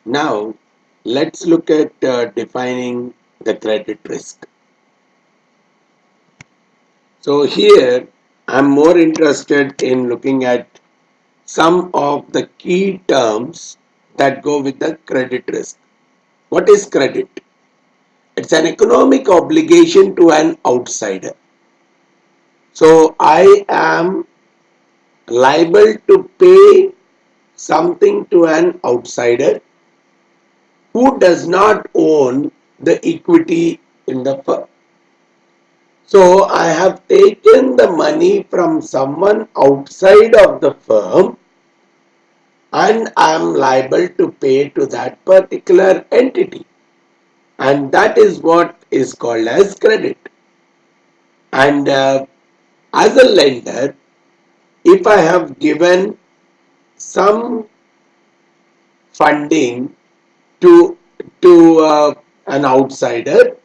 Now, let's look at defining the credit risk. So, here I'm more interested in looking at some of the key terms that go with the credit risk. What is credit? It's an economic obligation to an outsider. So, I am liable to pay something to an outsider who does not own the equity in the firm. So I have taken the money from someone outside of the firm and I am liable to pay to that particular entity. And that is what is called as credit. And as a lender, if I have given some funding to, to an outsider,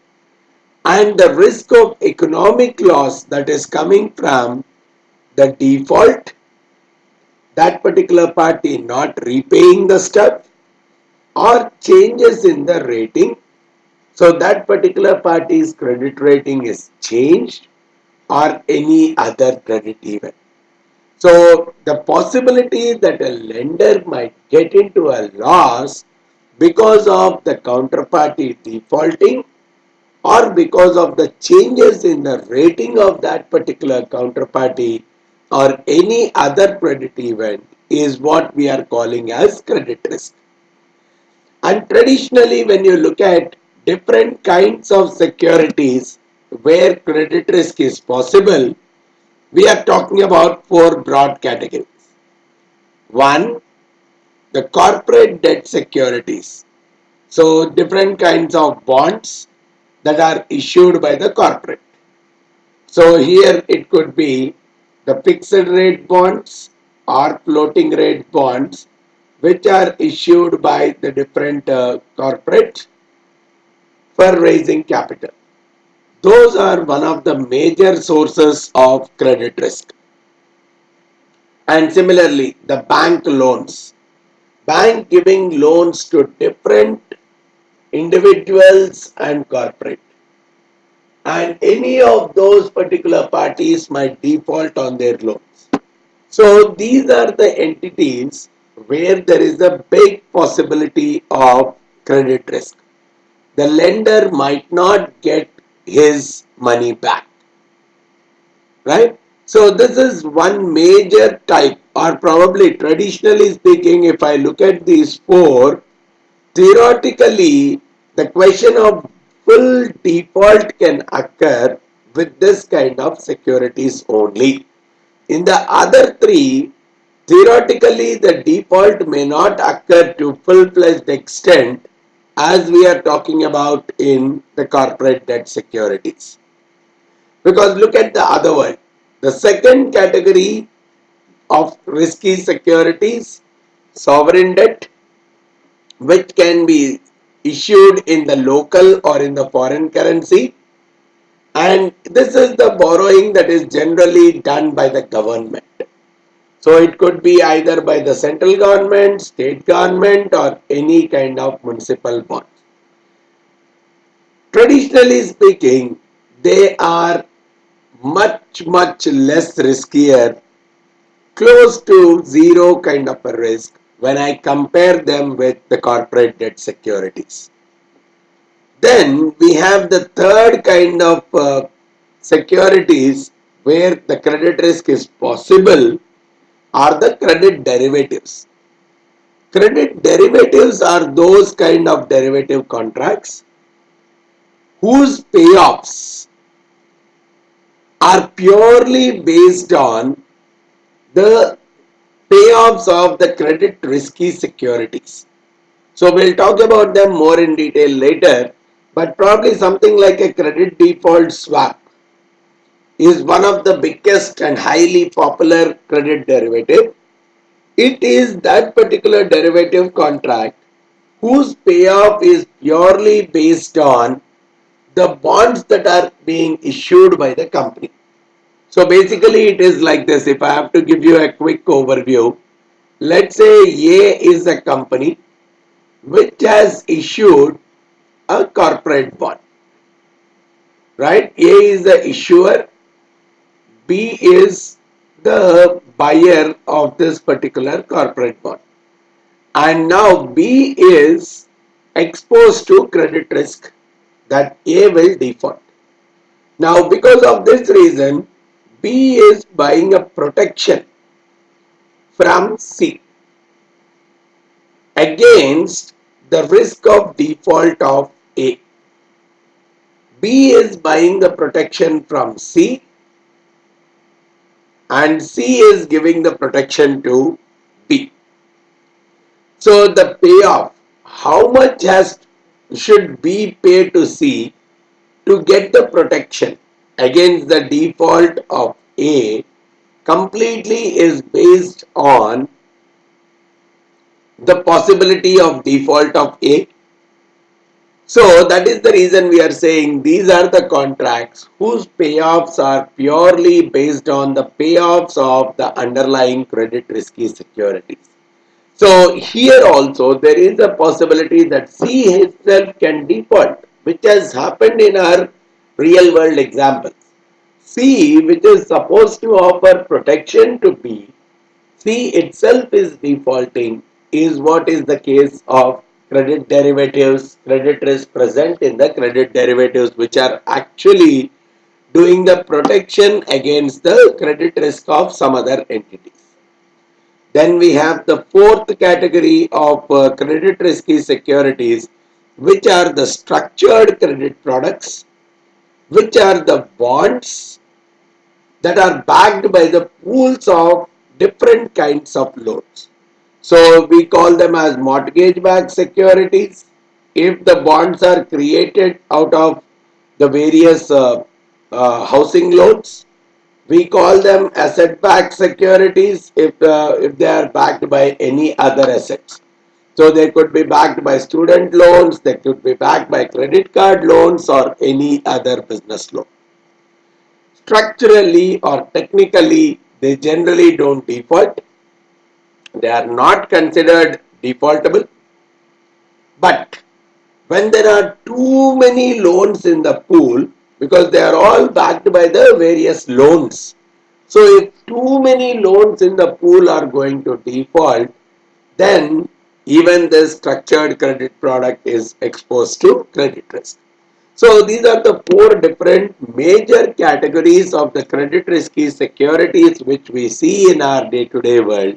and the risk of economic loss that is coming from the default, that particular party not repaying the stuff, or changes in the rating, so that particular party's credit rating is changed, or any other credit event. So the possibility that a lender might get into a loss because of the counterparty defaulting or because of the changes in the rating of that particular counterparty or any other credit event is what we are calling as credit risk. And traditionally, when you look at different kinds of securities where credit risk is possible, we are talking about four broad categories. One, the corporate debt securities. So, different kinds of bonds that are issued by the corporate. So here it could be the fixed rate bonds or floating rate bonds which are issued by the different corporates for raising capital. Those are one of the major sources of credit risk. And similarly, the bank loans. Bank giving loans to different individuals and corporate. And any of those particular parties might default on their loans. So these are the entities where there is a big possibility of credit risk. The lender might not get his money back, right? So this is one major type, or probably traditionally speaking, if I look at these four, theoretically the question of full default can occur with this kind of securities only. In the other three, theoretically, the default may not occur to full-fledged extent as we are talking about in the corporate debt securities. Because look at the other one. The second category of risky securities, sovereign debt, which can be issued in the local or in the foreign currency. And this is the borrowing that is generally done by the government. So it could be either by the central government, state government, or any kind of municipal bond. Traditionally speaking, they are much less riskier, close to zero kind of a risk when I compare them with the corporate debt securities. Then we have the third kind of securities where the credit risk is possible are the credit derivatives. Credit derivatives are those kind of derivative contracts whose payoffs are purely based on the payoffs of the credit risky securities. So we'll talk about them more in detail later, but probably something like a credit default swap is one of the biggest and highly popular credit derivative. It is that particular derivative contract whose payoff is purely based on the bonds that are being issued by the company. So basically it is like this. If I have to give you a quick overview, let's say A is a company which has issued a corporate bond, right? A is the issuer, B is the buyer of this particular corporate bond. And now B is exposed to credit risk that A will default. Now, because of this reason, B is buying a protection from C against the risk of default of A. B is buying the protection from C and C is giving the protection to B. So the payoff, how much should B pay to C to get the protection against the default of A completely is based on the possibility of default of A. So that is the reason we are saying these are the contracts whose payoffs are purely based on the payoffs of the underlying credit risky securities. So here also there is a possibility that C itself can default, which has happened in our real world examples. C, which is supposed to offer protection to B, C itself is defaulting, is what is the case of credit derivatives, credit risk present in the credit derivatives, which are actually doing the protection against the credit risk of some other entities. Then we have the fourth category of credit risky securities, which are the structured credit products, which are the bonds that are backed by the pools of different kinds of loans. So we call them as mortgage-backed securities. If the bonds are created out of the various housing loans, we call them asset-backed securities if they are backed by any other assets. So they could be backed by student loans, they could be backed by credit card loans or any other business loan. Structurally or technically, they generally don't default. They are not considered defaultable. But when there are too many loans in the pool, because they are all backed by the various loans. So if too many loans in the pool are going to default, then even this structured credit product is exposed to credit risk. So these are the four different major categories of the credit risky securities which we see in our day-to-day world,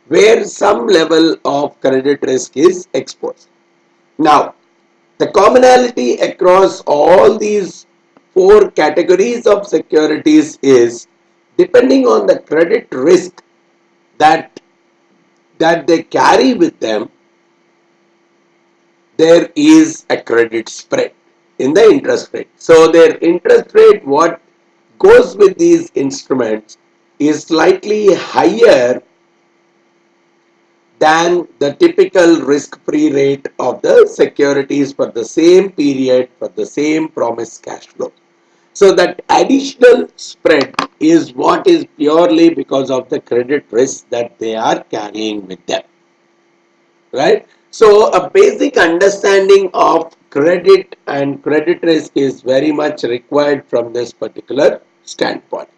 where some level of credit risk is exposed. Now, the commonality across all these four categories of securities is depending on the credit risk that they carry with them, there is a credit spread in the interest rate. So their interest rate, what goes with these instruments, is slightly higher than the typical risk-free rate of the securities for the same period for the same promised cash flow. So that additional spread is what is purely because of the credit risk that they are carrying with them, right? So a basic understanding of credit and credit risk is very much required from this particular standpoint.